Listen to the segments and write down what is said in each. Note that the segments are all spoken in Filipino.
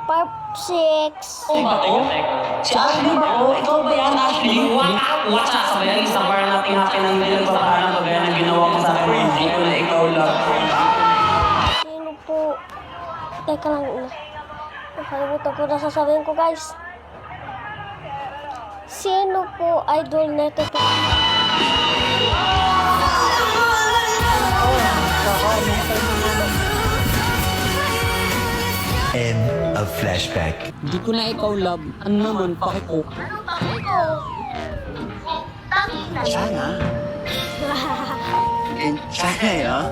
5, 6. Si Ashley ba ko? Ikaw ba yan, Ashley? Watch out! Sabayan sa bar natin natin ang nilagpaparan ko gaya ng ginawa mo sa akin. Hindi ko na ikaw lang. Sino po? Teka lang. Nakalimutan ko na sasabihin ko, guys. Sino po idol neto to? End of flashback. Hindi ko na ikaw love. Ano naman, pakiko. Sana. Sana yun.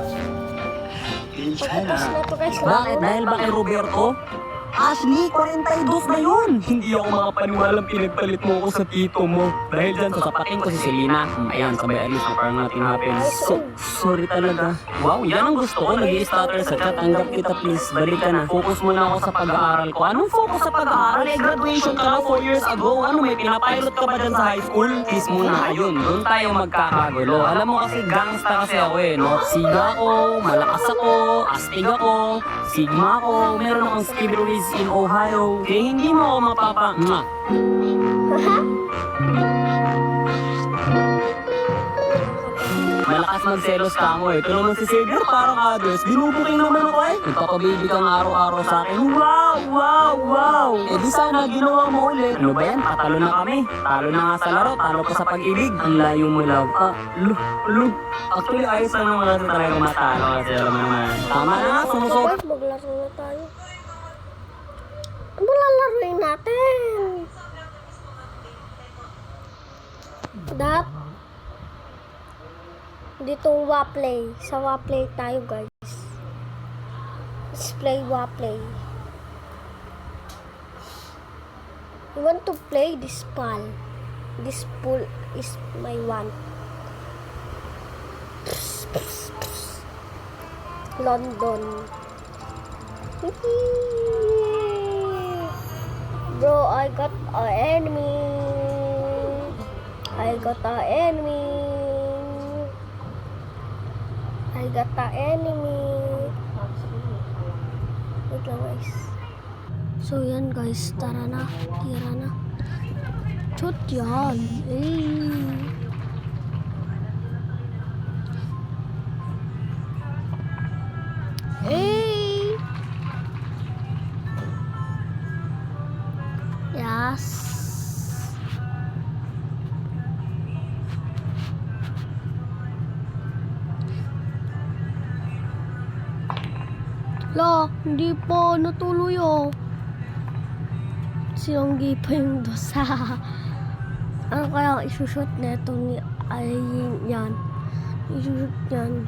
Pagkatapos na to, guys. Bakit? Dahil ba kay Roberto? Ashley, 42 na yun. Hindi ako makapaniwalang pinagpalit mo ako sa tito mo. Dahil dyan, sasapatin ko si Selena. Ayan, sabay alis na parang natin happen. Sorry talaga. Wow, yan ang gusto ko. Nag-i-stutter sa chat. Tanggap kita please. Balik ka na. Focus muna ako sa pag-aaral ko. Anong focus sa pag-aaral? Eh, graduation ka na 4 years ago. Ano, may pinapilot ka ba dyan sa high school? Please muna, ayun. Doon tayo magkakagulo. Alam mo kasi gangsta kasi ako eh, no? Siga ako, malakas ako, astig ako, sigma ako, meron akong skibberies in Ohio. Kaya hindi mo ako mapapa... Malakas magselos ka mo eh. Ito naman si Xavier parang others. Binubuking naman ako eh. Nagpapababy kang araw-araw sa akin. Wow! Wow! Wow! Eh di sana ginawa mo ulit. Ano ba yan? Patalo na kami. Talo na nga sa laro. Talo pa sa pag-ibig. Ang layo mo love. Actually ayos lang naman natin talaga matalo. Kasi alam mo naman. Tama na nga. Sumusok. Guys, maglaro na tayo. Ano lalaroin natin? Dito Waplay. Sa Waplay tayo, guys. Let's play Waplay. You want to play this pal? This pool is my one. London. Bro, I got an enemy. I got an enemy. I got an enemy. Wait lang, guys. So yan, guys. Tara na. Tira na. Shoot yan. Yes. La, hindi po natuloy oh. Sinonggi pa yung dosa. Ano kaya isushoot na itong ay yan. Isushoot yan.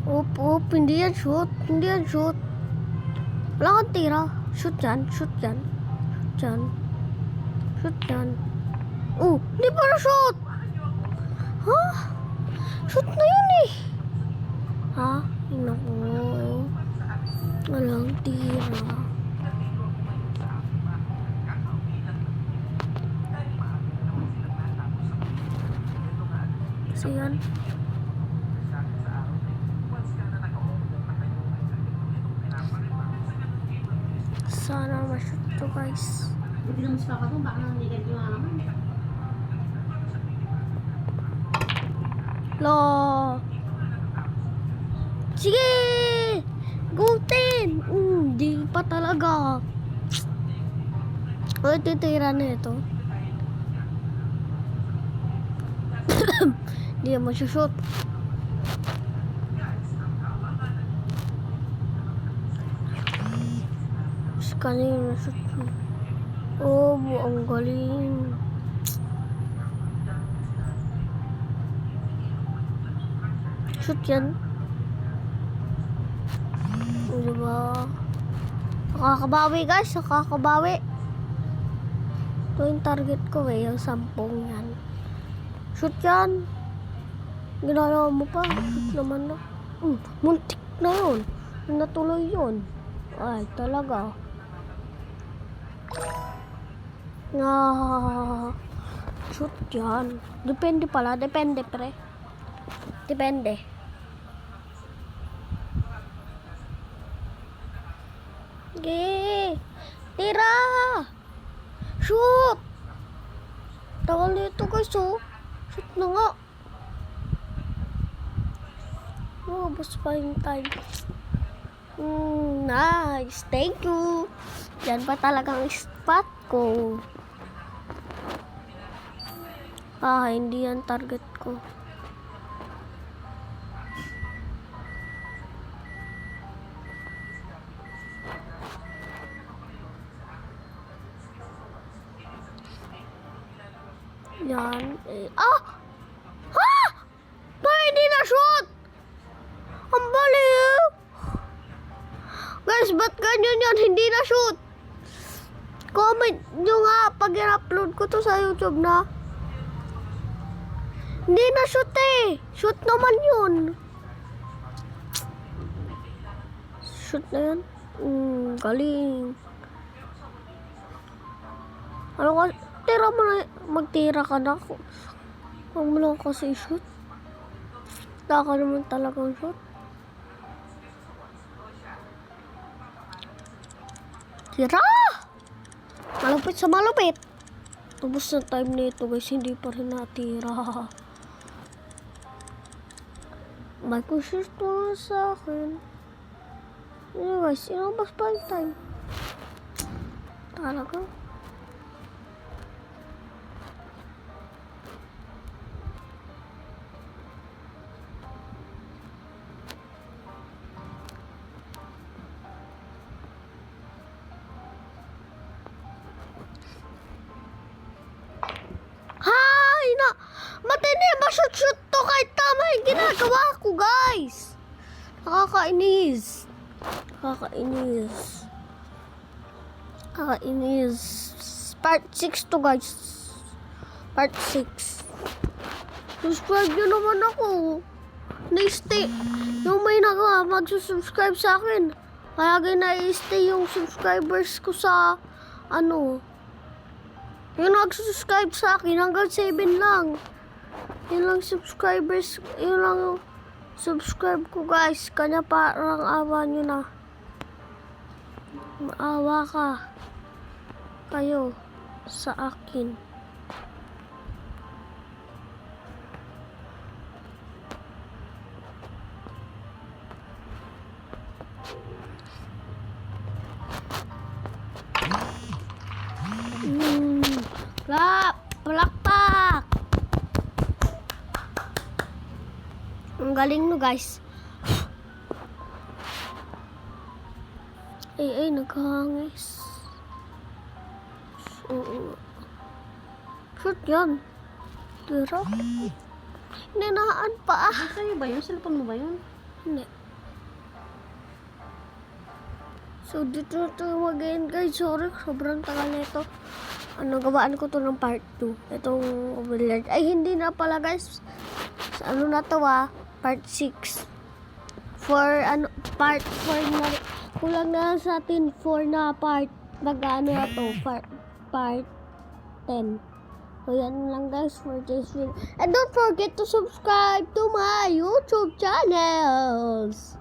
Oop, hindi yan shoot. Hindi yan shoot. Wala kang tira. Shoot yan, shoot yan. Shoot yan. Shoot yan. Oh, hindi pa na shoot. Ha? Shoot na yun eh. Ha? Naku. Walang tira. Kasi yan. Sana ma-shoot to, guys. Lo. Sige! Go 10! Di pa talaga. O, titira na ito. Di naman shoot. Kanina shoot. Oh, ang galing. Shoot yan. Diba? Nakakabawi, guys. Nakakabawi. Ito yung target ko eh. Yung 10 yan. Shoot yan. Ginagawa mo pa. Shoot naman na. Muntik na yun. Natuloy yun. Ay, talaga. Shoot yan. Depende pala. Depende, pre. Depende. Sige. Tira! Shoot! Tagal nito guys, oh. Shoot na nga. Oh, basta pa yung time. Nice. Thank you. Yan pa talagang spot ko. Hindi yan target ko. Yan. Ha! Ba, hindi na shoot! Ang baliw! Guys, ba't ganyan yan? Hindi na shoot! Comment nyo nga pag i-upload ko to sa YouTube na. Hindi na shoot eh! Shoot naman yun! Shoot na yan? Galing. Ano ka? Tira mo na. Magtira ka na. Huwag mo lang kasi shoot. Wala ka naman talagang shoot. Tira! Malupit sa malupit. Tapos na time nito guys. Hindi pa rin natira. May kushoot mo sa akin. Anyways, inabas pa yung time. Talaga. Hay na! Matindi ba shoot to kahit tama yung ginagawa ko guys? Nakakainis. Nakakainis. Nakakainis. Part 6 to guys. Part 6. Subscribe nyo naman ako. Na-stay. Yung may mag-subscribe sa akin. Kaya na-stay yung subscribers ko sa ano. Yung nag-subscribe sa akin hanggang 7 lang. Yun lang subscribers. Yun lang subscribe ko guys. Kanya parang awa nyo na. Maawa ka. Kayo. Sa akin. Palakpak! Ang galing no guys. Ay, naghahangis. Shoot yan. Tira. Ninaan pa. Sa'yo ba yun? Cellphone mo ba yun? Hindi. So, dito na tayo mag-end guys. Sorry, sobrang tagal na ito. Gawaan ko to ng part 2. Itong billiard. Ay, hindi na pala guys. Ano na to part 6. Part 4 na. Kulang na sa atin 4 na part. Mag-ano na to. Part 10. So, yan lang guys for this video. And don't forget to subscribe to my YouTube channels.